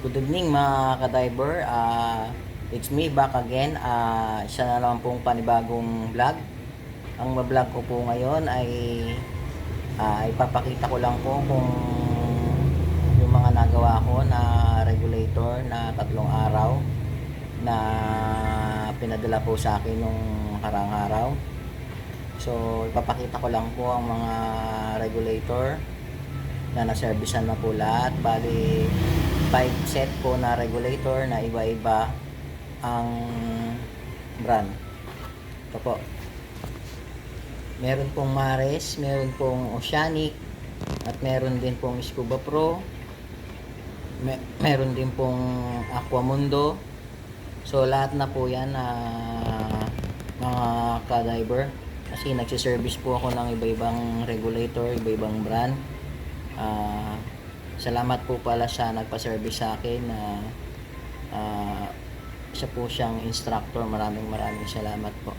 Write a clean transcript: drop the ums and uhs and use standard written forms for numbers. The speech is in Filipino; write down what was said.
Good evening mga ka-diver. It's me back again. Isa na naman pong panibagong vlog. Ang vlog ko po ngayon ay ipapakita ko lang po kung yung mga nagawa ko na regulator na 3 araw na pinadala po sa akin nung harang araw. So ipapakita ko lang po ang mga regulator na naservisan na po lahat. Bali 5 set po na regulator na iba-iba ang brand. Ito po. Meron pong Mares, meron pong Oceanic, at meron din pong Scuba Pro. Meron din pong Aquamundo. So lahat na po yan na mga ka-diver. Kasi nagsiservice po ako ng iba-ibang regulator, iba-ibang brand. Salamat po pala sa nagpa-service sa akin na isa po siyang instructor. Maraming salamat po.